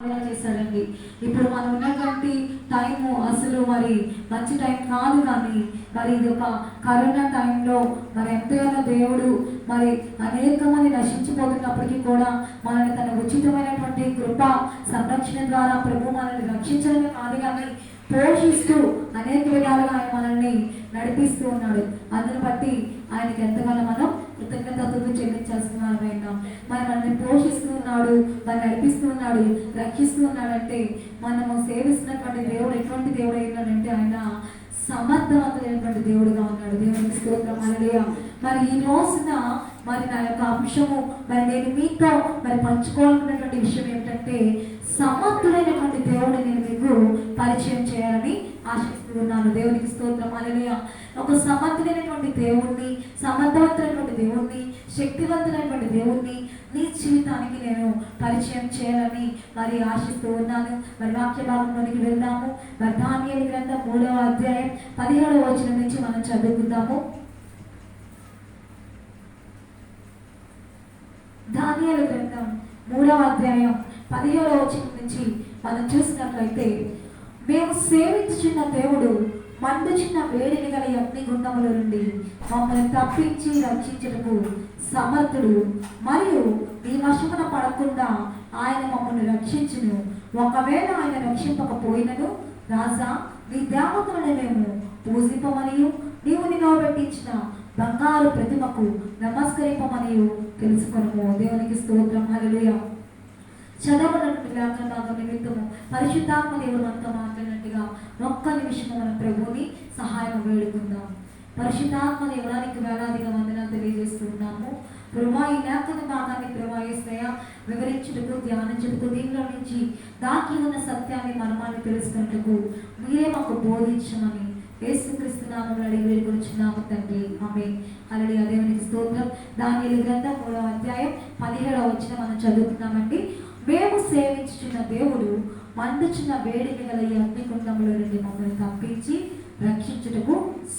చేశాడండి. ఇప్పుడు మనం ఉన్నటువంటి టైము అసలు మరి మంచి టైం కాదు, కానీ మరి ఇది ఒక కరోనా టైంలో మరి ఎంతగానో దేవుడు మరి అనేక మంది నశించిపోతున్నప్పటికీ కూడా మనల్ని తన ఉచితమైనటువంటి కృప సంరక్షణ ద్వారా ప్రభు మనల్ని రక్షించడమే కాదు కానీ పోషిస్తూ అనేక విధాలుగా ఆయన మనల్ని నడిపిస్తూ ఉన్నాడు. అందుని బట్టి ఆయనకి ఎంతగానో మనం కృతజ్ఞతలు చెల్లించాల్సిన మరి మనల్ని పోషిస్తూ ఉన్నాడు, మరి నడిపిస్తూ ఉన్నాడు, రక్షిస్తూ ఉన్నాడంటే మనము సేవిస్తున్నటువంటి దేవుడు ఎటువంటి దేవుడు అయినాడంటే ఆయన సమర్థవంతులైనటువంటి దేవుడుగా ఉన్నాడు. దేవునికి స్తోత్రం హల్లెలూయా. మరి ఈ రోజున మరి నా యొక్క అంశము మరి నేను మీతో మరి పంచుకోవాలనుకున్నటువంటి విషయం ఏమిటంటే సమర్థులైనటువంటి దేవుడిని నేను మీకు పరిచయం చేయాలని ఆశిస్తున్నాను. దేవునికి స్తోత్రం హల్లెలూయా. ఒక సమర్థులైనటువంటి దేవుణ్ణి, సమర్థవంతులైనటువంటి దేవుణ్ణి, శక్తివంతులైనటువంటి దేవుణ్ణి నీ జీవితానికి నేను పరిచయం చేయాలని మరి ఆశిస్తూ ఉన్నాను. మరి వాక్య భాగంలోనికి వెళ్దాము. మరి దానియేలు గ్రంథం 3వ అధ్యాయం 17వ వచనం నుంచి మనం చదువుకుందాము. దానియేలు గ్రంథం 3వ అధ్యాయం 17వ వచనం నుంచి మనం చూసినట్లయితే, మేము సేవించుచున్న దేవుడు మండుచున్న వేడిని గల అగ్నిగుండముల నుండి మమ్మల్ని తప్పించి రక్షించుటకు సమర్థుడు, మరియు ఈ వశమున పడకుండా ఆయన మమ్మల్ని రక్షించును. ఒకవేళ ఆయన రక్షింపకపోయినను రాజా నీ దేవతలను మేము పూజింపమనియు నీవు నిలబెట్టించిన బంగారు ప్రతిమకు నమస్కరింపమనియు తెలుసుకొనుము. దేవునికి స్తోత్రం హల్లెలూయా. చదవనటువంటి లేఖన భాగం నిమిత్తము పరిశుద్ధాత్మ దేవుడు మనతో మాట్లాడినట్టుగా ఒక్క నిమిషం మన ప్రభువుని సహాయం వేడుకుందాం. పరిశుద్ధాత్మ దేవుడానికి వేలాదిగా వందనాలు తెలియజేస్తున్నాము. ప్రభా ఈ లేఖన భాగాన్ని ప్రభా యేసయ్య వివరించుటకు, ధ్యానించుటకు, దీనిలో నుంచి దాకి ఉన్న సత్యాన్ని మర్మాన్ని తెలుసుకున్నట్టుకు మీరే మాకు బోధించమని యేసుక్రీస్తు నామములో అడిగి వేడుకొనుచున్నాము తండ్రి. ఆమేన్. హల్లెలూయా. దేవునికి స్తోత్రం. దానియేలు గ్రంథం 3వ అధ్యాయం 17వ వచనం మనం చదువుతున్నామండి. మేము సేవించుచున్న దేవుడు మండుచున్న వేడిని గల ఈ అగ్నిగుండంలో నుండి మమ్మల్ని తప్పించి రక్షించుటకు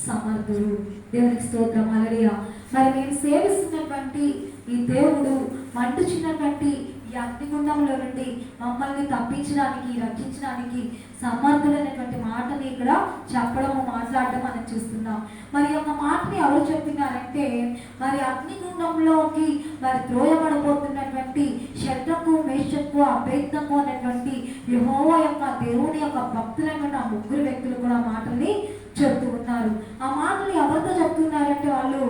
సమర్థుడు. దేవునికి స్తోత్రం హల్లెలూయా. మరి మేము సేవిస్తున్నటువంటి ఈ దేవుడు మండుచున్నటువంటి ఈ అగ్నిగుండంలో నుండి మమ్మల్ని తప్పించడానికి, రక్షించడానికి సమర్థులైనటువంటి మాటని ఇక్కడ చెప్పడము, మాట్లాడడం మనం చూస్తున్నాం. మరి ఒక మాటని ఎవరు చెప్తున్నారంటే మరి అగ్నిగుండంలోకి మరి త్రోయబడబోతున్నటువంటి శద్రకు, మేషకు, అబేద్నెగో అనేటువంటి యెహోవా యొక్క దేవుని యొక్క భక్తులైనటువంటి ఆ ముగ్గురు వ్యక్తులు కూడా మాటల్ని చెప్తూ ఉన్నారు. ఆ మాటలు ఎవరితో చెప్తున్నారంటే వాళ్ళు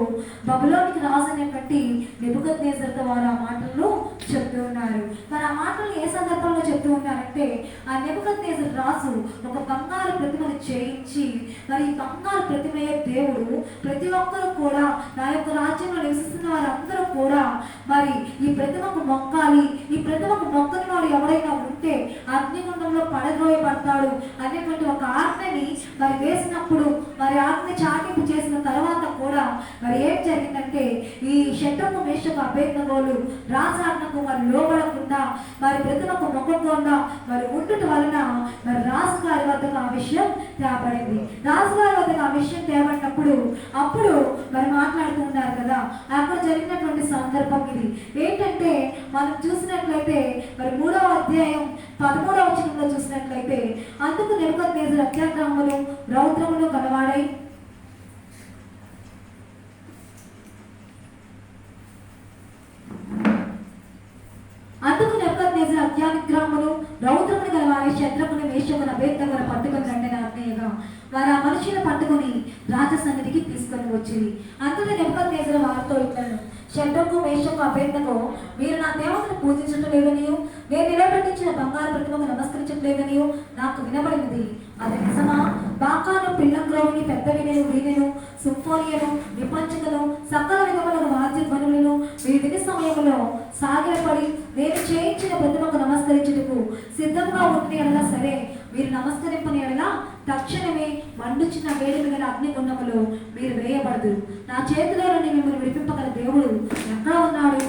బబులోనికి రాసినటువంటి నెబుకద్నెజరుతో వారు ఆ మాటలను చెప్తూ ఉన్నారు. మరి ఆ మాటలు ఏ సందర్భంలో చెప్తూ ఉన్నారంటే ఆ నెబుకద్నెజరు రాజు ఒక బంగారు ప్రతిమను చేయించి మరి ఈ బంగారు ప్రతిమయే దేవుడు, ప్రతి ఒక్కరు కూడా నా యొక్క రాజ్యంలో నివసిస్తున్న వారందరూ కూడా మరి ఈ ప్రతిమకు మొక్కాలి, ఈ ప్రతిమకు మొక్కని వాడు ఎవరైనా ఉంటే అగ్నిగుండంలో పడద్రోయబడతాడు అనేటువంటి ఒక ఆజ్ఞని మరి వేసినప్పుడు మరి ఆజ్ఞ చాటింపు చేసిన తర్వాత కూడా మరి ఏం జరిగిందంటే ఈ శద్రకు, మేషకు, అబేద్నెగోలు రాజాజ్ఞకు మరి లోబడకుండా మరి ప్రతిమకు మొక్కకుండా మరి ఉండుట వలన మరి రాజుగారి వద్దకు ఆ విషయం తేబడింది. రాజుగారి వద్దకు ఆ విషయం తేబడినప్పుడు అప్పుడు మరి మాట్లాడుతూ ఉన్నారు కదా, అక్కడ జరిగినటువంటి సందర్భం ఇది ఏంటంటే మనం చూసినట్లయితే మరి 3వ అధ్యాయం 13వ వచనంలో చూసినట్లయితే, అందుకు నెబుకద్నెజరు అత్యాగ్రహములు, రౌద్రములు గలవాడై అత్యాగ్రహములు, రౌద్రములు గలవాడై శద్రకుని, మేషకుని, అబేద్నెగోను పట్టుకొని రండి ఆజ్ఞగా వారు ఆ మనుషులను పట్టుకొని రాజ సన్నిధికి తీసుకొని వచ్చింది. అందులో నెబుకద్నెజరు వారితో ఇట్లను, శద్రకు, మేషకు, అబేద్నెగో మీరు నా దేవతను పూజించడం లేదనియు నేను నిలబెట్టించిన బంగారు ప్రతిమకు నమస్కరించట్లేదనియు నాకు వినబడినది. అది నిజమా? బాకాను, పిల్లంగ్రోవిని, పెద్ద వీణెను, వీణెను, సింఫోనియను, విపంచకను, సకల విధముల వాద్య ధ్వనులను మీ విధి సమయంలో సాగిలపడి నేను చేయించిన ప్రతిమకు నమస్కరించుటకు సిద్ధంగా ఉంటే ఎడలా సరే, మీరు నమస్కరింపని ఎడలా తక్షణమే మండుచున్న వేడిని గల అగ్నిగుండములో మీరు వేయబడదు. నా చేతిలో నుండి మిమ్మల్ని విడిపింపగల దేవుడు ఎక్కడ ఉన్నాడు?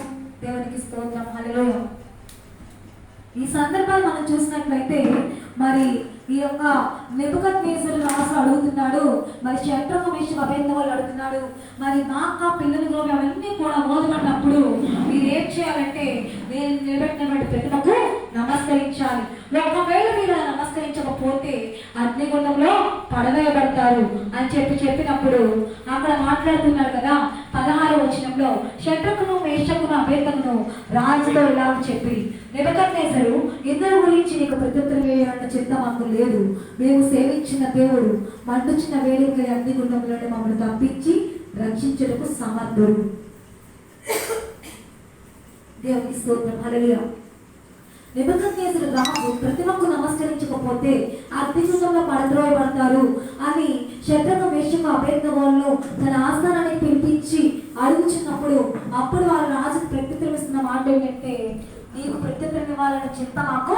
దేవునికి స్తోత్రం హల్లెలూయా. ఈ సందర్భాలు మనం చూసినట్లయితే మరి ఈ యొక్క నెబుకద్నెజరు రాజు అడుగుతున్నాడు, మరి శద్రకు, మేషకు, అబేద్నెగోలు అడుగుతున్నాడు, మరి మాకా పిల్లలు అవన్నీ కూడా మోదబడినప్పుడు మీరు ఏం చేయాలంటే నేను నిలబెట్టినటువంటి ప్రతిమకు నమస్కరించాలి. ఒకవేళ మీరు నమస్కరించకపోతే అగ్నిగుండంలో పడవేయబడతారు అని చెప్పినప్పుడు అక్కడ మాట్లాడుతున్నారు కదా 16వ వచనంలో, షడ్రకును మేషకును అబేద్నెగోను రాజుతో ఇలా చెప్పి, నెబుకద్నెజరు, ఇద్దరు గురించి నీకు ప్రత్యుత్తరం వేయాలన్న చింత మాకు లేదు. మేము సేవించిన దేవుడు మండుచున్న వేడిగా అగ్నిగుండంలో మమ్మల్ని తప్పించి రక్షించుటకు సమర్థుడు. దేవునికి స్తోత్రం. హల్లెలూయా. నెబుకద్నెజరు రాజు ప్రతిమకు నమస్కరించకపోతే అగ్నిగుండంలో పడద్రోయబడతారు అని షడ్రకు మేషకు అబేద్నెగోలను తన ఆస్థానానికి పిలిపించి అడుగుచున్నప్పుడు అప్పుడు వారు రాజుకు ప్రత్యుత్తరం ఇస్తున్న మాట ఏంటంటే, నీకు ప్రత్యుత్తరం ఇవ్వాలన్న చింత మాకు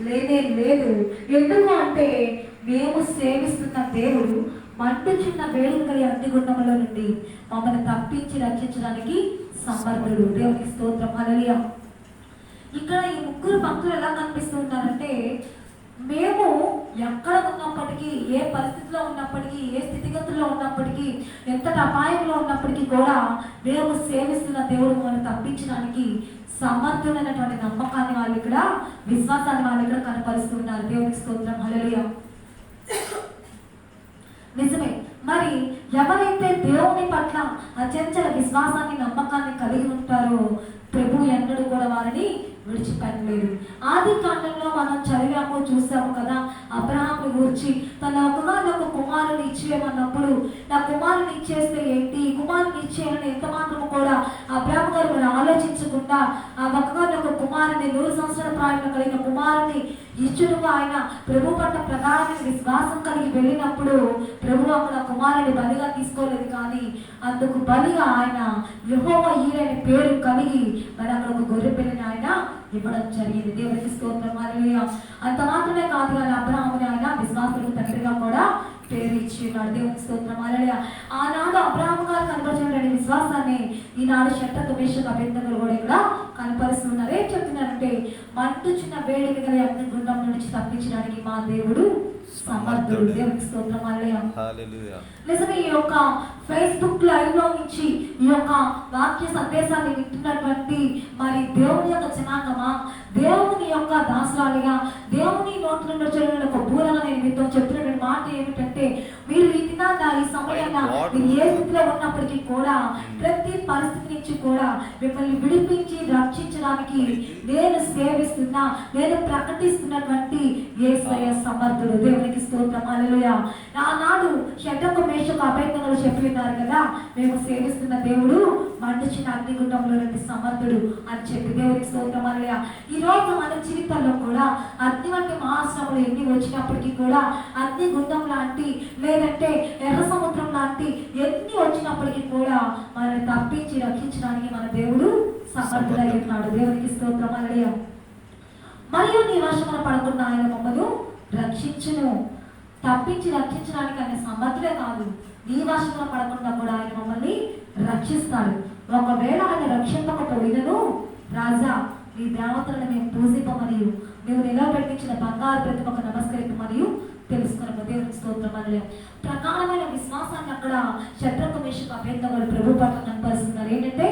లేనే లేదు. ఎందుకు అంటే మేము సేవిస్తున్న దేవుడు మండుచున్న వేడిని కలిగి అగ్నిగుండంలో నుండి మమ్మల్ని తప్పించి రక్షించడానికి సమర్థుడు. దేవునికి స్తోత్రం. హల్లెలూయా. ఇక్కడ ఈ ముగ్గురు భక్తులు ఎలా కనిపిస్తున్నారంటే, మేము ఎక్కడ ఉన్నప్పటికీ, ఏ పరిస్థితిలో ఉన్నప్పటికీ, ఏ స్థితిగతుల్లో ఉన్నప్పటికీ, ఎంతటి అపాయంలో ఉన్నప్పటికీ కూడా మేము సేవిస్తున్న దేవుడు మమ్మల్ని తప్పించడానికి సమర్థుడైనటువంటి నమ్మకాన్ని వాళ్ళు ఇక్కడ, విశ్వాసాన్ని వాళ్ళు ఇక్కడ కనపరుస్తున్నారు. దేవునికి స్తోత్రం. హల్లెలూయా. నిజమే. మరి ఎవరైతే దేవుని పట్ల అచంచల విశ్వాసాన్ని నమ్మకాన్ని కలిగి ఉంటారో ప్రభు ఎన్నడూ కూడా వారిని విడిచిపెట్టలేదు. ఆది కాండంలో మనం చదివాము, చూసాము కదా, అబ్రహాముని గురించి తన ఒకగానొక కుమారుని ఇచ్చేయమన్నప్పుడు, నా కుమారుని ఇచ్చేస్తే ఏంటి, ఈ కుమారుని ఇచ్చేయాలని ఎంత మాత్రం కూడా అబ్రహాము గారు మరి ఆలోచించకుండా ఆ ఒకగానొక కుమారుని 100 సంవత్సరాల ప్రాయంలో కలిగిన కుమారుని ఇచ్చుడుగా ఆయన ప్రభు పట్ల ప్రగాఢమైన విశ్వాసం కలిగి వెళ్ళినప్పుడు ప్రభు అక్కడ కుమారుని బలిగా తీసుకోలేదు, కానీ అందుకు బలిగా ఆయన యెహోవా ఈరే అనే పేరు కలిగి మరి అక్కడ ఒక గొర్రె పిల్లని ఆయన ఇవ్వడం జరిగింది. దేవునికి స్తోత్రం. హల్లెలూయా. అంత మాత్రమే కాదు, కానీ అబ్రహాముని ఆయన విశ్వాసులకు తండ్రిగా కూడా పేరు ఇచ్చి ఉన్నాడు. దేవునికి స్తోత్రం. హల్లెలూయా. ఆనాడు అబ్రహాము గారు కనపరిచినటువంటి విశ్వాసాన్ని ఈనాడు షడ్రకు మేషకు అబేద్నెగోలు కూడా ఇక్కడ కనపరుస్తున్నారు. ఏం చెప్తున్నారంటే, మండుచున్న వేడిని గల అగ్నిగుండం నుంచి తప్పించడానికి మా దేవుడు సమర్థుడు. దేవునికి స్తోత్రం. హల్లెలూయా. నిజమే. ఈ యొక్క ఫేస్బుక్ లైవ్ లో నుంచి ఈ యొక్క వాక్య సందేశాన్ని వింటున్నటువంటి మరి దేవుని యొక్క జనాంగమా, దేవుని యొక్క దాసురాలిగా, దేవుని నోటి నుండి వచ్చిన ఒక బూరగా నేను మీతో చెప్తున్నటువంటి మాట ఏమిటంటే, మీరు ఈ దినాన ఈ సమయంలో మీరు ఏ స్థితిలో ఉన్నప్పటికీ కూడా ప్రతి పరిస్థితి నుంచి కూడా మిమ్మల్ని విడిపించి రక్షించడానికి నేను సేవిస్తున్నా, నేను ప్రకటిస్తున్నటువంటి యేసయ్య సమర్థుడు. దేవునికి స్తోత్రం. హల్లెలూయా. ఆనాడు షడ్రకు మేషకు అబేద్నెగోలు చెప్పి ఉన్నారు కదా, మేము సేవిస్తున్న దేవుడు మండుచున్న అగ్నిగుండంలో నుండి సమర్థుడు అని చెప్పి. దేవునికి స్తోత్రం. హల్లెలూయా. ఈ రోజు మన జీవితంలో కూడా అగ్ని వంటి మహాశ్రమలు ఎన్ని వచ్చినప్పటికీ కూడా, అగ్నిగుండం లాంటి లేదంటే ఎర్ర సముద్రం లాంటి ఎన్ని వచ్చినప్పటికీ కూడా మనల్ని తప్పించి రక్షించడానికి మన దేవుడు సమర్థుడై ఉన్నాడు. దేవునికి స్తోత్రం. హల్లెలూయా. మరియు నీ వశమున పడకుండా ఆయన మమ్మల్ని రక్షించును. తప్పించి రక్షించడానికి ఆయన సమర్థుడే కాదు, నీ వశమున పడకుండా కూడా ఆయన మమ్మల్ని రక్షిస్తాడు. ఒకవేళ ఆయన రక్షింపకపోయినను, రాజా నీ దేవతలను మేము పూజింపమనియు నువ్వు నిలబెట్టించిన బంగారు ప్రతిమకు నమస్కరింపమనియు తెలుసుకున్నాము. దేవునికి స్తోత్రం. హల్లెలూయా. ప్రకారమైన విశ్వాసాన్ని అక్కడ షడ్రకు మేషకు అబేద్నెగోలు ప్రభు పట్ల కనపరుస్తున్నారు. ఏంటంటే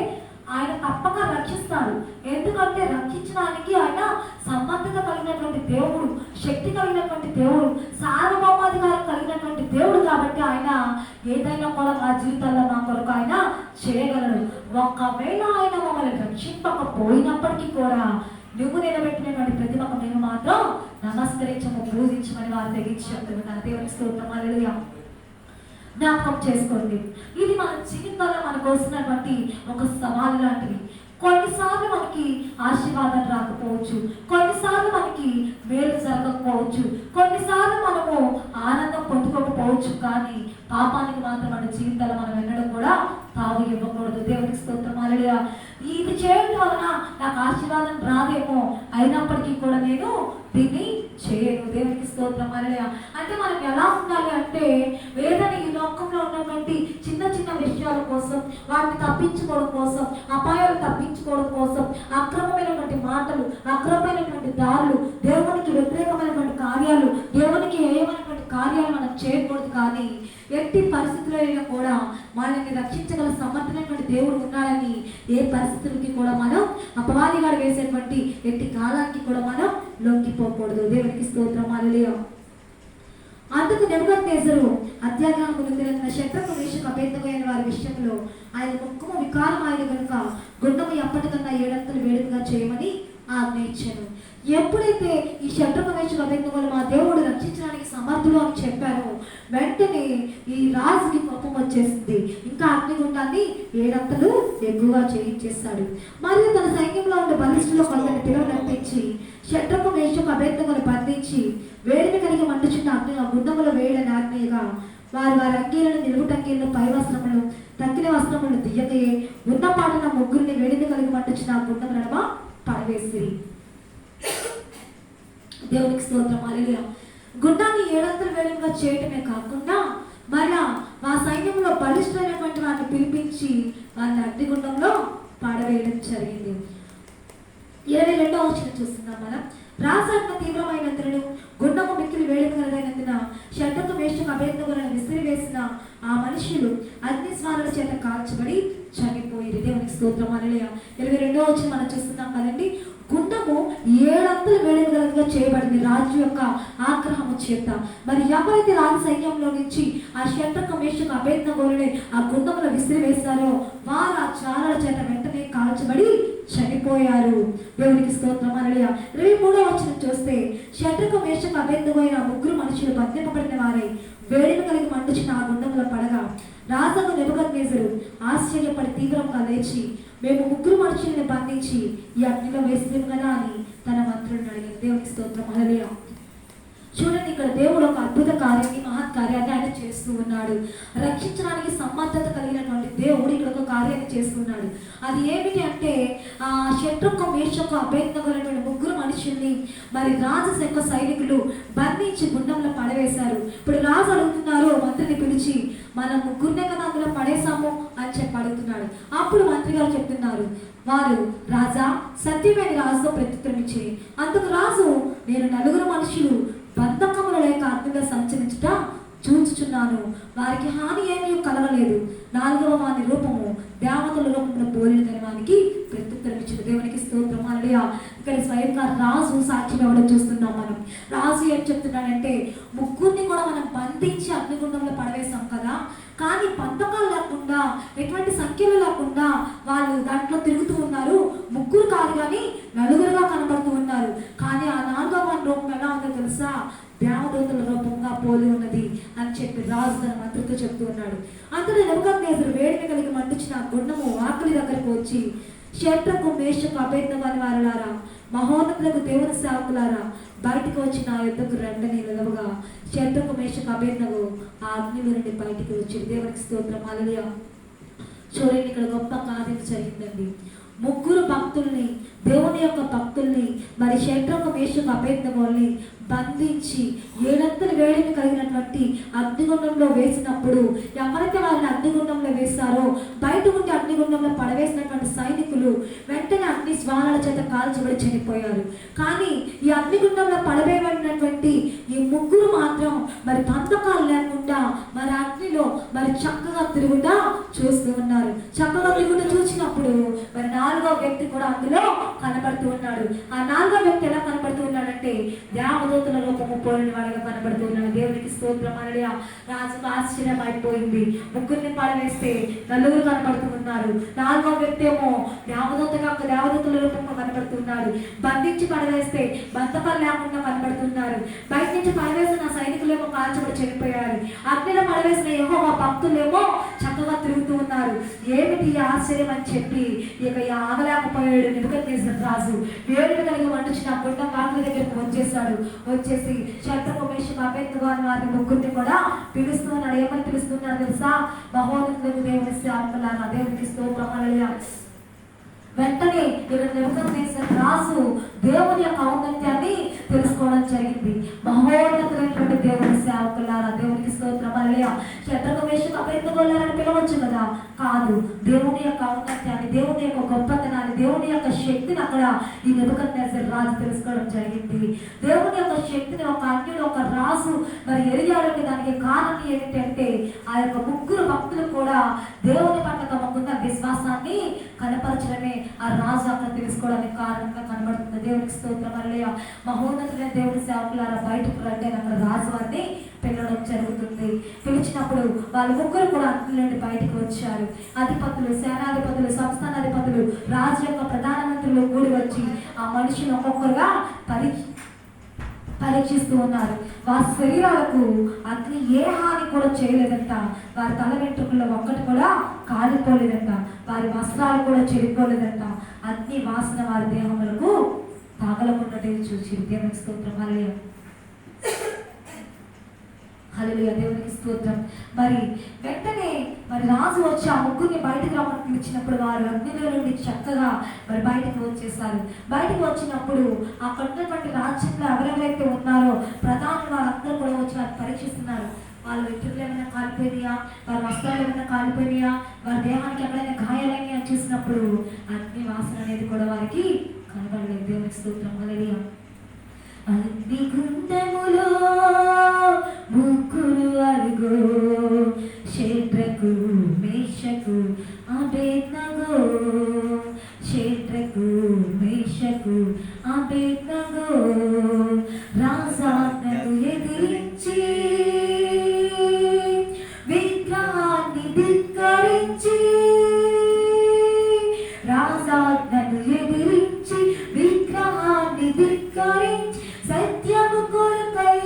ఆయన తప్పక రక్షిస్తాడు. ఎందుకంటే రక్షించడానికి ఆయన సమర్థత కలిగినటువంటి దేవుడు, శక్తి కలిగినటువంటి దేవుడు, సార్వభౌమాధికారం కలిగినటువంటి దేవుడు. కాబట్టి ఆయన ఏదైనా కూడా మా జీవితాల్లో మా కొరకు ఆయన చేయగలడు. ఒకవేళ ఆయన మమ్మల్ని రక్షింపకపోయినప్పటికీ కూడా నువ్వు నిలబెట్టినటువంటి ప్రతిమకు మేము మాత్రం నమస్కరించము, పూజించమని వారు తెగించి చెప్తున్నారు. దేవునికి స్తోత్రం. హల్లెలూయా. జ్ఞాపకం చేసుకోండి, ఇది మన జీవితంలో మనకు వస్తున్నటువంటి ఒక సవాలు లాంటిది. కొన్నిసార్లు మనకి ఆశీర్వాదం రాకపోవచ్చు, కొన్నిసార్లు మనకి మేలు జరగకపోవచ్చు, కొన్నిసార్లు మనము ఆనందం పొందుకోకపోవచ్చు, కానీ పాపానికి మాత్రం మన జీవితాల్లో మనం ఎన్నడూ కూడా తావు ఇవ్వకూడదు. దేవునికి స్తోత్రం. హల్లెలూయా. ఇది చేయడం వలన నాకు ఆశీర్వాదం రాదేమో, అయినప్పటికీ కూడా నేను దీన్ని చేయను. దేవునికి స్తోత్రం. హల్లెలూయా. అంటే మనం ఎలా ఉండాలి అంటే, ఏదైనా ఈ లోకంలో ఉన్నటువంటి చిన్న చిన్న విషయాల కోసం, వాటిని తప్పించుకోవడం కోసం, అపాయాలు తప్పించుకోవడం కోసం, అక్రమమైనటువంటి మాటలు, అక్రమమైనటువంటి దారులు, దేవునికి వ్యతిరేకమైనటువంటి కార్యాలు, దేవునికి ఏమైనటువంటి కార్యాలు మనం చేయకూడదు. కానీ ఎట్టి పరిస్థితుల్లో కూడా మనల్ని రక్షించగల సమర్థమైనటువంటి దేవుడు ఉన్నాడని ఏ పరిస్థితులకి కూడా మనం అపవాదిగాడు వేసేటువంటి ఎట్టి కాలానికి కూడా మనం లొంగిపోకూడదు. దేవునికి స్తోత్రం. హల్లెలూయా. అందుకు నెబుకద్నెజరు అత్యాజ్ఞానములు తిరిగిన శద్రకు మేషకు అబేద్నెగో అయిన వారి విషయంలో ఆయన ముఖము వికారం ఆయన కనుక గుండము ఎప్పటికన్నా 7 అంతలు వేడుకగా చేయమని ఆజ్ఞయించాను. ఎప్పుడైతే ఈ శద్రకు మేషకు అబేద్నెగోలు మా దేవుడు రక్షించడానికి సమర్థులు అని చెప్పారో వెంటనే ఈ రాజుకి కోపం వచ్చేసింది. ఇంకా అగ్నిగుండాన్ని 7 అంతలు ఎక్కువగా చేయించేస్తాడు. మరియు తన సైన్యంలో ఉండే బలిష్ఠులో కొందరిని పిలువనంపించి శద్రకు మేషకు అబేద్నెగోలు బంధించి వేడిని కలిగి మండుచున్న అగ్ని ఆ గుండములో వేయడని ఆజ్ఞగా వారి వారి అంగీలను నిలువుటంగీలను పై వస్త్రములు తక్కిన వస్త్రములు దియ్యకయే ఉన్న పాటన ముగ్గురిని వేడిని కలిగి మండుచున్న ఆ గుండములను పడవేసిరి. దేవునికి స్తోత్రం. హల్లెలూయా. గుండాన్ని 7 అంతలు వేడిగా చేయటమే కాకుండా మరలా మా సైన్యంలో బలిష్ఠమైనటువంటి వారిని పిలిపించి వారిని అగ్నిగుండంలో పాడవేయడం జరిగింది. 22వ వచనం చూస్తున్నాం మనం. రాజాజ్ఞ తీవ్రమైనందున గుండము మిక్కిలి వేడిగలదైనందున శద్రకు మేషకు అబేద్నెగోలను విసిరివేసిన ఆ మనుషులు అగ్నిస్వారుల చేత కాల్చబడి చనిపోయిరి. దేవునికి స్తోత్రం. హల్లెలూయా. 22వ వచనం మనం చూస్తున్నాం కదండి. గుండము 7 అంతలు వేడిగలగా చేయబడింది రాజు యొక్క ఆగ్రహము చేత. మరి ఎవరైతే రాజు సైన్యంలో నుంచి ఆ శద్రకు మేషకు అబేద్నెగోలని ఆ గుండములో విసిరివేశారో వారు ఆ చారల చేత వెంటనే కాల్చబడి చనిపోయారు. దేవునికి స్తోత్రం. హల్లెలూయా. 23వ వచనం చూస్తే శద్రకు మేషకు అబేద్నెగో అయిన 3 మనుషులు బంధింపబడిన వారై వేడిని కలిగి మండుచున్న ఆ గుండంలో పడగా రాజు నెబుకద్నెజరు ఆశ్చర్యపడి తీవ్రంగా లేచి మేము 3 మనుషుల్ని బంధించి ఈ అగ్నిలో వేస్తాం కదా అని తన మంత్రులను అడిగారు. దేవునికి స్తోత్రం. హల్లెలూయా. చూడండి, ఇక్కడ దేవుడు ఒక అద్భుత కార్యాన్ని మహత్కార్యాన్ని ఆయన చేస్తూ ఉన్నాడు. రక్షించడానికి సమర్థత కలిగినటువంటి దేవుడు ఇక్కడ ఒక కార్యాన్ని చేస్తున్నాడు. అది ఏమిటి అంటే శద్రకు మేషకు అబేద్నెగోలైన 3 మనుషుల్ని మరి రాజు యొక్క సైనికులు బంధించి గుండంలో పడవేశారు. ఇప్పుడు రాజు అడుగుతున్నారు మంత్రిని పిలిచి, మనం 3 కదా అందులో పడేశాము అని చెప్పి అడుగుతున్నాడు. అప్పుడు మంత్రి గారు చెప్తున్నారు, వారు రాజా సత్యమైన రాజుతో ప్రత్యుత్తరం ఇచ్చి, అందుకు రాజు నేను 4 మనుషులు బంధకములు లేక అగ్నిగా సంచరించుట చూచుచున్నాను, వారికి హాని ఏమీ కలగలేదు. 4వ వాని రూపము దేవతల రూపంలో పోలినదని వానికి ప్రత్యుత్తరం ఇచ్చింది. దేవునికి స్తోత్రం. హల్లెలూయా. ఇక్కడ స్వయంగా రాజు సాక్ష్యం ఇవ్వడం చూస్తున్నాం మనం. రాజు ఏం చెప్తున్నాడంటే 3 కూడా మనం బంధించి అగ్నిగుండంలో పడవేశాం కదా, కానీ బంధకాలు లేకుండా ఎటువంటి సంఖ్యలు లేకుండా వాళ్ళు దాంట్లో తిరుగుతూ ఉన్నారు. 3 కాదు కానీ 4గా కనబడుతూ ఉన్నారు. కానీ ఆ 4వ వాని రూపం ఎలా ఉందో తెలుసా? దేవదూతల రూపంగా పోలి ఉన్నది అని చెప్పి రాజు తన మంత్రితో చెప్తూ ఉన్నాడు. అంతలో నెబుకద్నెజరు వేడిని కలిగి మండుచిన గుండము ఆకలి దగ్గరకు వచ్చి, శద్రకు మేషకు అబేద్నెగో అని వారులారా, మహోన్నతులకు దేవుని సేవకులారా, బయటకు వచ్చి నా యుద్ధకు రండని నిలవగా శద్రకు మేషకు అబేద్నెగో ఆ అగ్నిలో నుండి బయటికి వచ్చి. దేవునికి స్తోత్రం. హల్లెలూయా. చూడండి, ఇక్కడ గొప్ప కార్యం జరిగిందండి. 3 భక్తుల్ని, దేవుని యొక్క భక్తుల్ని మరి శద్రకు మేషకు అబేద్నెగోల్ని బంధించి 7 అంతలు వేడిని కలిగినటువంటి అగ్నిగుండంలో వేసినప్పుడు ఎవరైతే వారిని అగ్నిగుండంలో వేశారో బయట ఉండి అగ్నిగుండంలో పడవేసినటువంటి సైనికులు వెంటనే అగ్ని జ్వాలల చేత కాల్చబడి చనిపోయారు. కానీ ఈ అగ్నిగుండంలో పడవేయబడినటువంటి ఈ 3 మాత్రం మరి బంధకాలు లేకుండా మరి అగ్నిలో మరి చక్కగా తిరుగుతా చూస్తూ ఉన్నారు. చక్కగా తిరుగుతూ చూసినప్పుడు మరి 4వ వ్యక్తి కూడా అందులో కనబడుతూ ఉన్నాడు. ఆ 4వ వ్యక్తి ఎలా కనబడుతూ ఉన్నాడంటే దేవదూతల రూపము పోలిన వాడిగా కనబడుతూ ఉన్నాడు. దేవునికి స్తోత్రం. హల్లెలూయా. రాజుకు ఆశ్చర్యం అయిపోయింది. 3ని పడవేస్తే 4 కనబడుతూ ఉన్నారు. 4వ వ్యక్తి ఏమో దేవదూతల రూపంలో కనబడుతున్నాడు. బంధించి పడవేస్తే బంధకాలు లేకుండా కనబడుతున్నారు. బయట నుంచి పడవేసిన సైనికులేమో కాల్చబడి చనిపోయారు. అగ్నిలో పడవేసిన యెహోవా భక్తులేమో చక్కగా తిరుగుతూ ఉన్నారు. ఏమిటి ఆశ్చర్యం అని చెప్పి ఇక ఆగలేకపోయాడు నెబుకద్నెజరు రాజు. వేడిని కలిగి మండుచిన గుండం వాకిలి దగ్గరకు వచ్చేసి శద్రకు మేషకు అబేద్నెగో అని వారిని 3 కూడా పిలుస్తున్నాడు. ఏమని పిలుస్తున్నాడు తెలుసా? మహోన్నతులకు దేవుని సేవకులారా. దేవునికి స్తోత్రం. హల్లెలూయా. వెంటనే ఇక్కడ నెబుకద్నెజర్ రాజు దేవుని యొక్క ఔన్నత్యాన్ని తెలుసుకోవడం జరిగింది. మహోన్నతమైనటువంటి దేవుని సేవకులారా, దేవునికి స్తోత్రం. హల్లెలూయా. శద్రకు మేషకు అబేద్నెగోలని పిలవచ్చు కదా, కాదు. దేవుని యొక్క ఔన్నత్యాన్ని, దేవుని యొక్క గొప్పతనాన్ని, దేవుని యొక్క శక్తిని అక్కడ ఈ నెబుకద్నెజర్ రాజు తెలుసుకోవడం జరిగింది. దేవుని యొక్క శక్తిని ఒక అన్యుడు, ఒక రాజు మరి ఎరిగాడంటే దానికి కారణం ఏమిటంటే ఆ యొక్క ముగ్గురు భక్తులు కూడా దేవుని పట్ల తమకున్న విశ్వాసాన్ని కనపరచడమే ఆ రాజు అక్కడ తెలుసుకోవడానికి కారణంగా కనబడుతుంది. దేవునికి స్తోత్రం. హల్లెలూయా. మహోన్నతులైన దేవుని సేవకులారా, బయటకు రండి అని అక్కడ రాజు వారిని పిలవడం జరుగుతుంది. పిలిచినప్పుడు వాళ్ళ ముగ్గురు కూడా అంతుల నుండి బయటకు వచ్చారు. అధిపతులు, సేనాధిపతులు, సంస్థానాధిపతులు, రాజు యొక్క ప్రధానమంత్రులు కూడి వచ్చి ఆ మనిషిని ఒక్కొక్కరుగా పరీక్షిస్తూ ఉన్నారు. వారి శరీరాలకు అగ్ని ఏ హాని కూడా చేయలేదంట. వారి తల వెంట్రుకల్లో ఒక్కటి కూడా కాలిపోలేదంట. వారి వస్త్రాలు కూడా చెడిపోలేదంట. అగ్ని వాసన వారి దేహములకు తాగలకుండా చూసి దేవునికి స్తోత్రం. హల్లెలూయా. హల్లెలూయా. దేవునికి స్తోత్రం. మరి వెంటనే మరి రాజు వచ్చి ఆ ముగ్గురిని బయటకు రమ్మని పిలిచినప్పుడు వారు అగ్నిలో నుండి చక్కగా మరి బయటకు వచ్చేసారు. బయటకు వచ్చినప్పుడు అక్కడ ఉన్నటువంటి రాజ్యంలో ఎవరెవరైతే ఉన్నారో ప్రధాని వారందరూ కూడా వచ్చి వారు పరీక్షిస్తున్నారు. వాళ్ళ వెంట్రుకలు ఏమైనా కాలిపోయినాయా, వారి వస్త్రాలు ఏమైనా కాలిపోయినాయా, వారి దేహానికి ఎక్కడైనా గాయాలైనా అని చూసినప్పుడు అగ్ని వాసన అనేది కూడా వారికి కనబడలేదు. దేవునికి స్తోత్రం. హల్లెలూయా. అగ్ని గుండములో ముగ్గురు అరుగో, షేద్రకు మేషకు అబేద్నెగో, షేద్రకు మేషకు అబేద్నెగో రాజాజ్ఞను ఎదిరించి విగ్రహాన్ని ధిక్కరించి, రాజాజ్ఞను ఎదిరించి విగ్రహాన్ని ధిక్కరించి సత్యము కొరకై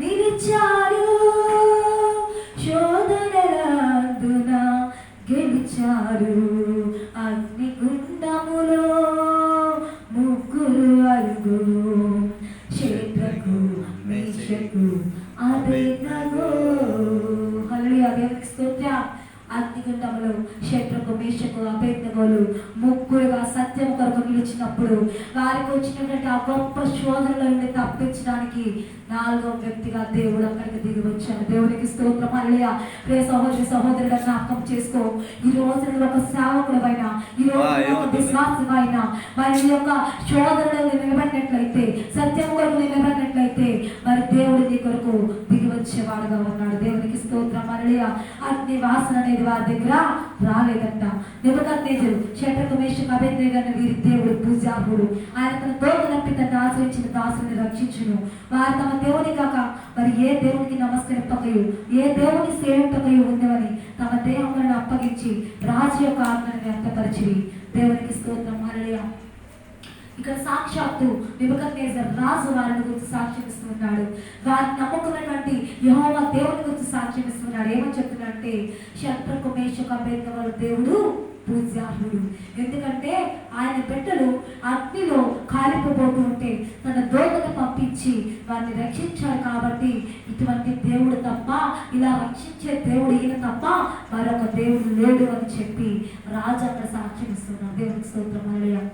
నిలిచారు, శోధనలందున గెలిచారు. అగ్నిగుండములో ముగ్గురు అరుగు, షేద్రకు మేషకు అబేద్నెగో. హల్లెలూయా. దేవునికి స్తోత్రం. అగ్నిగుండములో షేద్రకు మేషకు అబేద్నెగోలు ముగ్గురుగా సత్యం కొరకు నిలిచినప్పుడు వారికి వచ్చినటువంటి ఆ గొప్ప శోధనల నుండి తప్పించడానికి నాలుగో వ్యక్తిగా దేవుడు అక్కడికి దిగి వచ్చాడు. దేవునికి స్తోత్రం. హల్లెలూయా. ప్రియ సహోదరి సహోదరుడు జ్ఞాపకం చేసుకో, ఈ రోజు నువ్వు ఒక సేవకుడవైనా, ఈ రోజు ఒక విశ్వాసమైనా మరి ఈ యొక్క శోధనలు నిలబడినట్లయితే, సత్యం కొరకు నిలబడినట్లయితే మరి దేవుడు నీ కొరకు దిగి వచ్చేవాడుగా ఉన్నాడు. దేవునికి స్తోత్రం. హల్లెలూయా. అగ్ని వాసన అనేది వారి దగ్గర రాలేదంట. నెబుకద్నెజరు షద్రకు మేషకు అబేద్నెగోను వీరి దేవుడు పూజార్హుడు. ఆయన తన తోక నప్పి తను ఆశ్రయించిన దాసుని రక్షించును. వారు తమ దేవుని కాక మరి ఏ దేవునికి నమస్కరింపకయు, ఏ దేవుని సేవింపకయు ఉందని తమ దేహములను అప్పగించి రాజు యొక్క ఆజ్ఞను వ్యక్తపరిచిరి. దేవునికి స్తోత్రం. హల్లెలూయా. ఇక్కడ సాక్షాత్తు నెబుకద్నెజర్ రాజు వారిని గురించి సాక్ష్యం ఇస్తున్నాడు. వారిని నమ్ముకున్నటువంటి యెహోవా దేవుని గురించి సాక్ష్యం ఇస్తున్నాడు. ఏమని చెప్తున్నాడంటే, షద్రకు మేషకు అబేద్నెగోల దేవుడు పూజ్యార్హుడు. ఎందుకంటే ఆయన బిడ్డలు అగ్నిలో కాలిపోతూ ఉంటే తన దూతను పంపించి వారిని రక్షించాడు. కాబట్టి ఇటువంటి దేవుడు తప్ప, ఇలా రక్షించే దేవుడు ఈయన తప్ప మరొక దేవుడు లేడు అని చెప్పి రాజు అక్కడ సాక్ష్యం ఇస్తున్నాడు. దేవునికి స్తోత్రం. హల్లెలూయా.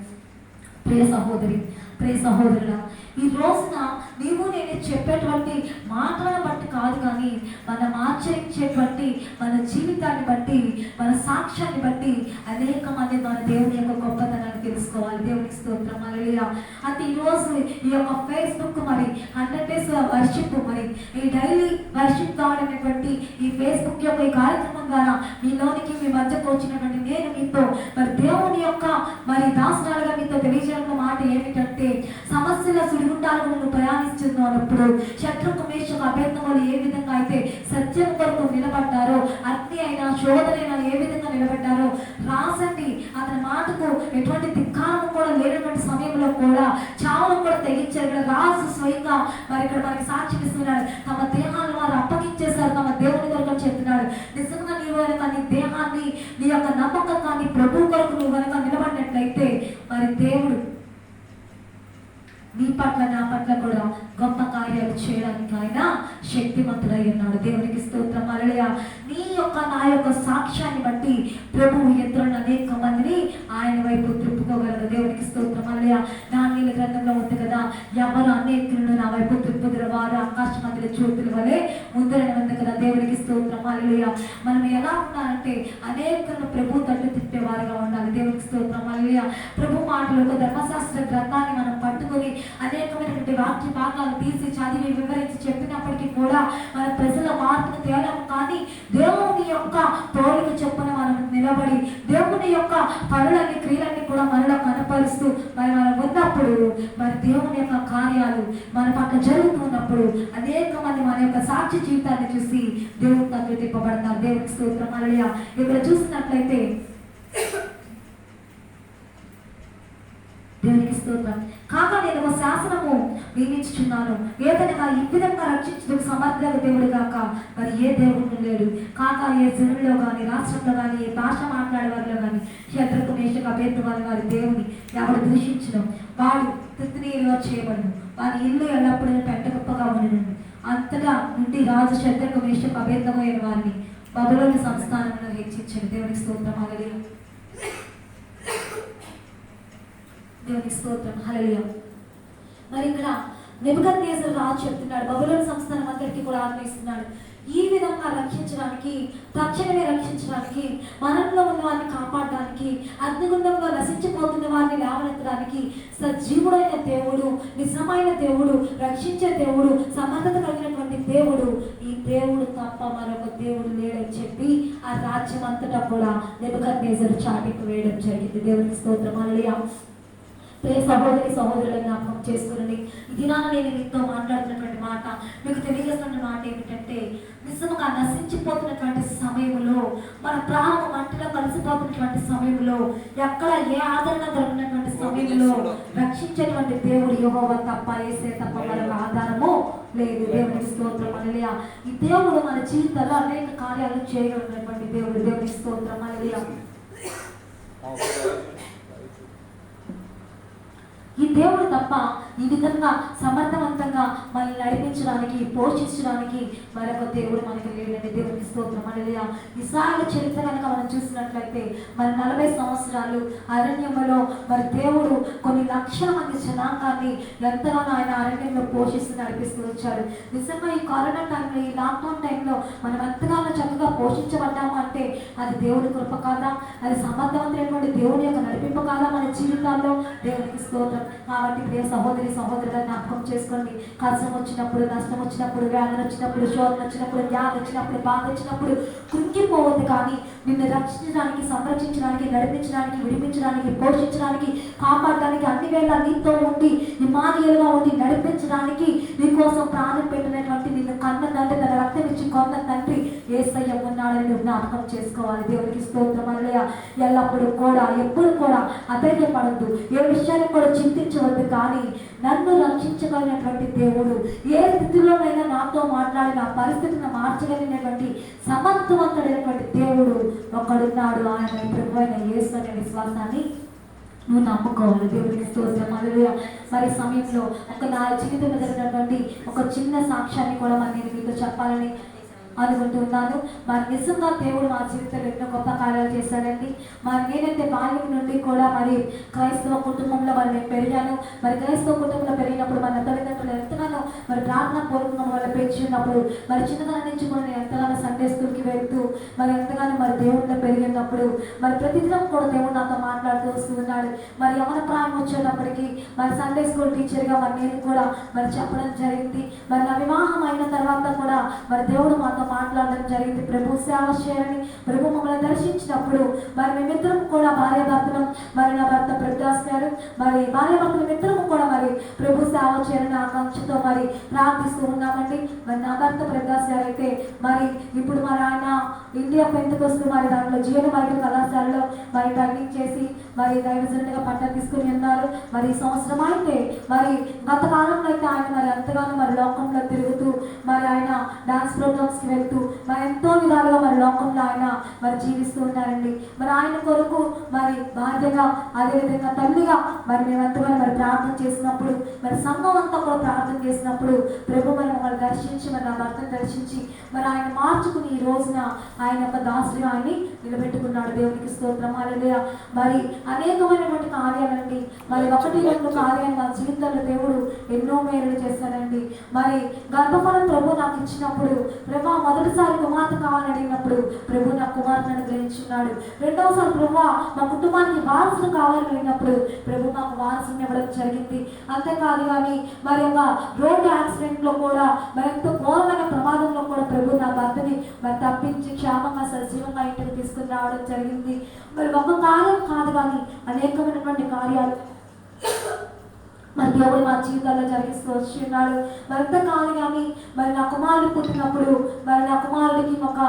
ప్రియ సహోదరి, ప్రియ సహోదరుడా, ఈ రోజున నీవు నేను చెప్పేటువంటి మాటలను బట్టి కాదు, కానీ మనం ఆచరించేటువంటి మన జీవితాన్ని బట్టి, మన సాక్ష్యాన్ని బట్టి అనేక మంది మన దేవుని యొక్క గొప్పతనాన్ని తెలుసుకోవాలి. దేవునికి స్తోత్రం. హల్లెలూయా. అంటే ఈరోజు ఈ యొక్క ఫేస్బుక్ మరి 100 days వర్షిప్ మరి ఈ డైలీ వర్షిప్ కావడమైనటువంటి ఈ ఫేస్బుక్ యొక్క ఈ కార్యక్రమం ద్వారా మీలోనికి మీ మధ్యకు వచ్చినటువంటి నేను మీతో మరి దేవుని యొక్క మరి దాసరాలుగా మీతో తెలియజేయడం మాట ఏమిటంటే, సమస్యల సుడిగుండాలకు నువ్వు ప్రయాణిస్తున్నప్పుడు శద్రకు మేషకు అబేద్నెగోలు ఏ విధంగా అయితే సత్యం కొరకు నిలబడ్డారో, అగ్ని అయినా శోధనైనా ఏ విధంగా నిలబడ్డారో రాసండి. అతని మాటకు ఎటువంటి ధిక్కారం కూడా లేనటువంటి సమయంలో కూడా చావును కూడా తెగించారు. ఇక్కడ రాజు స్వయంగా మరి ఇక్కడ మనకి సాక్ష్యం ఇస్తున్నాడు. తమ దేహాలను వారు అప్పగించేశారు తమ దేవుని కొరకు చెప్తున్నాడు. నిజంగా నీవు కనుక నీ దేహాన్ని, నీ యొక్క నమ్మకాన్ని ప్రభు కొరకు నువ్వు కనుక నిలబడినట్లయితే మరి దేవుడు నీ పట్ల నా పట్ల కూడా గొప్ప కార్యాలు చేయడానికి ఆయన శక్తిమంతుడై ఉన్నాడు. దేవునికి స్తోత్రం. హల్లెలూయా. నీ యొక్క నా యొక్క సాక్ష్యాన్ని బట్టి ప్రభువు ఇతరులను అనేక మందిని ఆయన వైపు నా వైపు తిప్పుదురు వారు ఆకాశ మధ్యలో జ్యోతుల వలె ముందరని ఉంది కదా. దేవునికి స్తోత్రం. హల్లెలూయా. మనం ఎలా ఉండాలంటే అనేకులను ప్రభు తట్టు తిప్పేవారుగా ఉండాలి. దేవునికి స్తోత్రం. హల్లెలూయా. ప్రభు మాటలు, ఒక ధర్మశాస్త్ర గ్రంథాన్ని మనం పట్టుకొని అనేకమైనటువంటి వాక్య భాగాలు తీసి చదివి వివరించి చెప్పినప్పటికీ కూడా మన ప్రజల మార్పును తేలము. కానీ దేవుని యొక్క పోలిక చొప్పున మనం నిలబడి దేవుని యొక్క పనులన్నీ క్రియలన్నీ కూడా మనలో కనపరుస్తూ మనం ఉన్నప్పుడు మరి దేవుని యొక్క కార్యాలు మన పట్ల జరుగుతున్నప్పుడు అనేక మంది మన యొక్క సాక్షి జీవితాన్ని చూసి దేవుని తగ్గి తిప్పబడతారు. దేవునికి స్తోత్రం. హల్లెలూయా. ఇక్కడ చూసినట్లయితే దేవునికి స్తోత్రం. కాగా నేను ఒక శాసనము నియమించుచున్నాను, ఏదనగా ఈ విధంగా రక్షించుటకు సమర్థులకు దేవుడు కాక మరి ఏ దేవుడు లేడు. కాగా ఏ జనుల్లో కానీ రాష్ట్రంలో కానీ ఏ భాష మాట్లాడే వారిలో కానీ శత్రుకు మేషకు అభేద్దు వారి దేవుని ఎవరు దూషించడం వాడు తిత్నీయులుగా చేయబడను, వారి ఇల్లు ఎల్లప్పుడూ పెంట గొప్పగా ఉండను. అంతగా నుండి రాజు శత్రుకు మేషకు అభేదమైన వారిని బబులోని సంస్థానంలో హెచ్చించను. దేవునికి స్తోత్రం. హల్లెలూయా. దేవునికి స్తోత్రం. హల్లెలూయా. మరి ఇక్కడ నెబుకద్నెజరు రాజు చెప్తున్నాడు, బబులోను సంస్థానం అందరికీ కూడా ఆజ్ఞయిస్తున్నాడు, ఈ విధంగా రక్షించడానికి, తక్షణమే రక్షించడానికి, మనంలో ఉన్న వారిని కాపాడడానికి, అగ్నిగుండంలో నశించిపోతున్న వారిని లేవనెత్తడానికి సజీవుడైన దేవుడు, నిజమైన దేవుడు, రక్షించే దేవుడు, సమర్థత కలిగినటువంటి దేవుడు, ఈ దేవుడు తప్ప మరొక దేవుడు లేడని చెప్పి ఆ రాజ్యం అంతటా కూడా నెబుకద్నెజరు చాటింపు వేయడం జరిగింది. దేవునికి స్తోత్రం. హల్లెలూయా. సహోదరి సహోదరులను జ్ఞాపకం చేసుకుని ఈ దినాన నేను మీతో మాట్లాడుతున్నటువంటి మాట, మీకు తెలియజేస్తున్న మాట ఏమిటంటే, నిజంగా నశించిపోతున్నటువంటి సమయంలో, మన ప్రాణం మంటలో కలిసిపోతున్నటువంటి సమయంలో, ఎక్కడ ఏ ఆదరణ దొరికినటువంటి సమయంలో రక్షించేటువంటి దేవుడు యెహోవా తప్ప, యేసే తప్ప మరొక ఆధారము లేదు. దేవునికి స్తోత్రం. హల్లెలూయా. ఈ దేవుడు మన జీవితంలో అనేక కార్యాలు చేయగలిగినటువంటి దేవుడు. దేవునికి స్తోత్రం. హల్లెలూయా. ఈ దేవుడు తప్ప ఈ విధంగా సమర్థవంతంగా మనల్ని నడిపించడానికి, పోషించడానికి మరొక దేవుడు మనకి లేడండి. దేవునికి స్తోత్రం. హల్లెలూయా. ఇశ్రాయేలు చరిత్ర కనుక మనం చూసినట్లయితే మరి 40 సంవత్సరాలు అరణ్యంలో మరి దేవుడు కొన్ని లక్షల మంది జనాంగాన్ని ఎంతగానో ఆయన అరణ్యంలో పోషిస్తూ నడిపిస్తూ వచ్చాడు. నిజంగా ఈ కరోనా టైంలో, ఈ లాక్డౌన్ టైంలో మనం ఎంతగానో చక్కగా పోషించబడ్డాము అంటే అది దేవుడి కృప కాదా? అది సమర్థవంతమైనటువంటి దేవుని యొక్క నడిపింపు కాదా మన జీవితాల్లో? దేవునికి స్తోత్రం. కాబట్టి ప్రియ సహోదరి సహోదరులను జ్ఞాపకం చేసుకోండి. కష్టం వచ్చినప్పుడు, నష్టం వచ్చినప్పుడు, వేదన వచ్చినప్పుడు, శోధన వచ్చినప్పుడు, వ్యాధి వచ్చినప్పుడు, బాధ వచ్చినప్పుడు కృంగిపోవద్దు. కానీ నిన్ను రక్షించడానికి, సంరక్షించడానికి, నడిపించడానికి, విడిపించడానికి, పోషించడానికి, కాపాడడానికి, అన్ని వేళ నీతో ఉండి ఇమానుయేలుగా ఉండి నడిపించడానికి, నీకోసం ప్రాణం పెట్టినటువంటి నిన్ను కన్న తండ్రి, తన రక్తం ఇచ్చి కొన్న తండ్రి యేసయ్య ఉన్నాడని నువ్వు జ్ఞాపకం చేసుకోవాలి. దేవునికి స్తోత్రం. హల్లెలూయా. ఎల్లప్పుడూ కూడా, ఎప్పుడు కూడా అధైర్యపడద్దు, ఏ విషయాన్ని కూడా చింతించవద్దు. కానీ నన్ను రక్షించగలిగినటువంటి దేవుడు, ఏ స్థితిలోనైనా నాతో మాట్లాడి నా పరిస్థితిని మార్చగలిగినటువంటి సమర్థవంతుడైనటువంటి దేవుడు ఒకడున్నాడు. ఆయన ప్రభువైన యేసు అనే విశ్వాసాన్ని నువ్వు నమ్ముకోవాలి. దేవునికి స్తోత్రం. హల్లెలూయా. మరి సమయంలో నా జీవితంలో జరిగినటువంటి ఒక చిన్న సాక్ష్యాన్ని కూడా మరి నేను మీతో చెప్పాలని అనుకుంటున్నాను. మరి నిజంగా దేవుడు మా జీవితంలో ఎన్నో గొప్ప కార్యాలు చేశాడండి. మరి నేనైతే బాల్యం నుండి కూడా మరి క్రైస్తవ కుటుంబంలో మరి నేను పెరిగాను. మరి క్రైస్తవ కుటుంబంలో పెరిగినప్పుడు మన తల్లిదండ్రులు ఎంతగానో మరి ప్రార్థన పూర్వకం వల్ల పెంచినప్పుడు, మరి చిన్నతనం నుంచి కూడా నేను ఎంతగానో సండే స్కూల్కి వెళ్తూ మరి ఎంతగానో మరి దేవుడిలో పెరిగినప్పుడు మరి ప్రతిదినం కూడా దేవుడు నాతో మాట్లాడుతూ వస్తూ ఉన్నాడు. మరి యవన ప్రాయం వచ్చేటప్పటికి మరి సండే స్కూల్ టీచర్గా మరి నేను కూడా మరి చెప్పడం జరిగింది. మరి నా వివాహం అయిన తర్వాత కూడా మరి దేవుడు మాతో మాట్లాడడం జరిగింది. ప్రభు సేవ చేయాలని ప్రభు మమ్మల్ని దర్శించినప్పుడు మరి మేమిద్దరం కూడా భార్యాభర్తలం. మరి నా భర్త ప్రకాష్ గారు, మరి భార్యాభర్తలు ఇద్దరము కూడా మరి ప్రభు సేవ చేయాలని ఆకాంక్షతో మరి ప్రార్థిస్తూ ఉన్నామండి. మరి నా భర్త ప్రకాష్ గారు అయితే మరి ఇప్పుడు మరి ఆయన ఇండియా పెంతకొస్తూ మరి దాంట్లో జీవన వైద్య కళాశాలలో మరి ట్రైనింగ్ చేసి మరి దైవజనుడిగా పట్టా తీసుకుని ఉన్నారు. మరి ఈ సంవత్సరం అయితే మరి గత కాలంలో అయితే ఆయన మరి ఎంతగానో మరి లోకంలో తిరుగుతూ మరి మరి ఆయన డాన్స్ ప్రోగ్రామ్స్కి వెళ్తూ మరి ఎంతో విధాలుగా మరి లోకంలో ఆయన మరి జీవిస్తూ ఉన్నారండి. మరి ఆయన కొరకు మరి భార్యగా అదేవిధంగా తల్లిగా మరి మేమంతగా మరి ప్రార్థన చేసినప్పుడు మరి సంఘం అంతా కూడా ప్రార్థన చేసినప్పుడు ప్రభు మరి మమ్మల్ని దర్శించి మరి నా భర్తను దర్శించి మరి ఆయన మార్చుకుని ఈ రోజున ఆయన యొక్క దాసుడిగా ఆయన్ని నిలబెట్టుకున్నాడు. దేవునికి స్తోత్రం, హల్లెలూయా. మరి అనేకమైనటువంటి కార్యాలండి, మరి 1-2 కార్యాలు మా జీవితంలో దేవుడు ఎన్నో మేలు చేశారండి. మరి గర్భఫలం ప్రభు నాకు ఇచ్చినప్పుడు ప్రభు మొదటిసారి కుమార్తె కావాలని అడిగినప్పుడు ప్రభు నాకు కుమార్తెను అనుగ్రహించున్నాడు. రెండవసారి ప్రభు మా కుటుంబానికి వారసులు కావాలని అడిగినప్పుడు ప్రభు మాకు వారసుని ఇవ్వడం జరిగింది. అంతేకాదు కానీ మరి ఒక రోడ్డు యాక్సిడెంట్లో కూడా మరి ఎంతో ఘోరమైన ప్రమాదంలో కూడా ప్రభు నా భర్తని మరి తప్పించి క్షేమంగా సజీవంగా ఇంటికి తీసుకుని రావడం జరిగింది. మరి ఒక కార్యం కాదు కానీ అనేకమైనటువంటి కార్యాలు మరి దేవుడు మా జీవితాల్లో జరిగిస్తూ వచ్చి ఉన్నాడు. మరింత కాదు కానీ మరి నా కుమారుడు పుట్టినప్పుడు మరి నా కుమారుడికి ఒక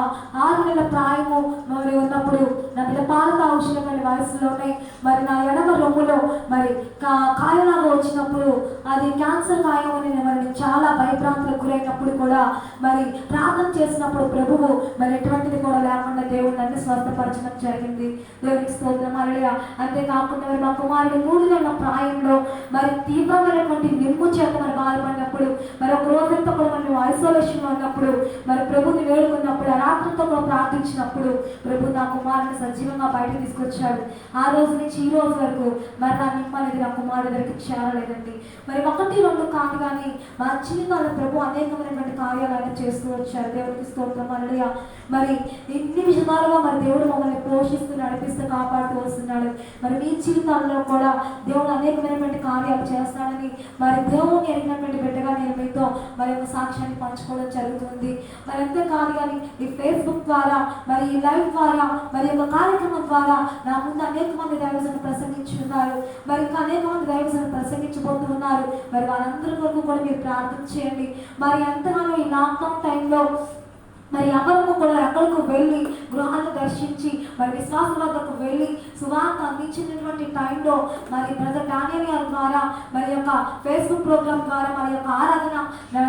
6 నెలల ప్రాయము మరి ఉన్నప్పుడు నా బిడ్డ పాలు తాగుతున్న వయసులోనే మరి నా ఎడమ రొమ్ములో మరి కాయలాగా వచ్చినప్పుడు అది క్యాన్సర్ కాయం అని మరి చాలా భయభ్రాంతులకు గురైనప్పుడు కూడా మరి ప్రార్థన చేసినప్పుడు ప్రభువు మరి ఎటువంటిది కూడా లేకుండా దేవుడు నన్ను స్వస్థపరచడం జరిగింది. దేవునికి స్తోత్రం, హల్లెలూయా. అంతేకాకుండా మరి మా కుమారుడు 3 నెలల ప్రాయంలో మరి తీవ్రమైనటువంటి నిమ్ము చేత మరి బాధపడినప్పుడు మరి ఒక రోజంతా కూడా మనం ఐసోలేషన్లో ఉన్నప్పుడు మరి ప్రభుని వేడుకున్నప్పుడు ఆ రాత్రితో కూడా ప్రార్థించినప్పుడు ప్రభు నా కుమారుని సజీవంగా బయటకు తీసుకొచ్చాడు. ఆ రోజు నుంచి ఈ రోజు వరకు మరి నా నిమ్మ అనేది నా కుమారుడి దగ్గరికి చేరలేదండి. మరి 1-2 కాదు కానీ మా జీవితాల్లో ప్రభు అనేకమైనటువంటి కార్యాలు ఆయన చేస్తూ వచ్చారు. దేవుడికి స్తోత్రం, హల్లెలూయా. మరి ఇన్ని విధాలుగా మరి దేవుడు మమ్మల్ని పోషిస్తూ నడిపిస్తూ కాపాడుతూ వస్తున్నాడు. మరి మీ జీవితాల్లో కూడా దేవుడు అనేకమైనటువంటి కార్యాలు చేస్తాడని మరి దేవుని ఎరిగినటువంటి బిడ్డగా నేను మీతో మరి ఒక సాక్ష్యాన్ని పంచుకోవడం జరుగుతుంది. మరి అంతేకాదు కానీ ఈ ఫేస్బుక్ ద్వారా మరి ఈ లైవ్ ద్వారా మరి ఒక కార్యక్రమం ద్వారా నా ముందు అనేక మంది దైవజనులు ప్రసంగించున్నారు. మరి ఇంకా అనేక మంది దైవజనులు ప్రసంగించబోతున్నారు. మరి వాళ్ళందరి వరకు కూడా మీరు ప్రార్థన చేయండి. మరి ఎంతగానో ఈ లాక్డౌన్ టైంలో మరి ఎవరికి కూడా ఎక్కడికి వెళ్ళి గృహాలను దర్శించి మరి విశ్వాసం వద్దకు వెళ్ళి సువార్త అందించినటువంటి టైంలో మరి బ్రదర్ డానియల్ గారి ద్వారా మరి యొక్క ఫేస్బుక్ ప్రోగ్రామ్ ద్వారా మరి యొక్క ఆరాధన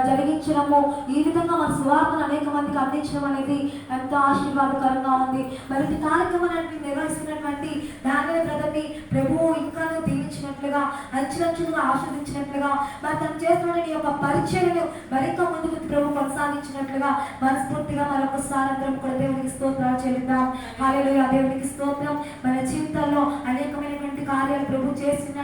జరిగించడము, ఈ విధంగా మన సువార్తను అనేక మందికి అందించడం అనేది ఎంతో ఆశీర్వాదకరంగా ఉంది. మరి ఈ కార్యక్రమాన్ని నిర్వహిస్తున్నటువంటి డానియల్ బ్రదర్ని ప్రభువు ఇంకా దీవించినట్లుగా అంచెలంచెలుగా ఆస్వాదించినట్లుగా మరి తను చేస్తున్న యొక్క పరిచయను మరింత ముందుకు ప్రభు కొనసాగించినట్లుగా మనస్ఫూర్తి మరొకసారి అందరం కూడా దేవునికి స్తోత్రాలు చెల్లిద్దాం. హల్లెలూయా. దేవునికి స్తోత్రం. మన జీవితాల్లో అనేకమైనటువంటి కార్యాలు ప్రభు చేసిన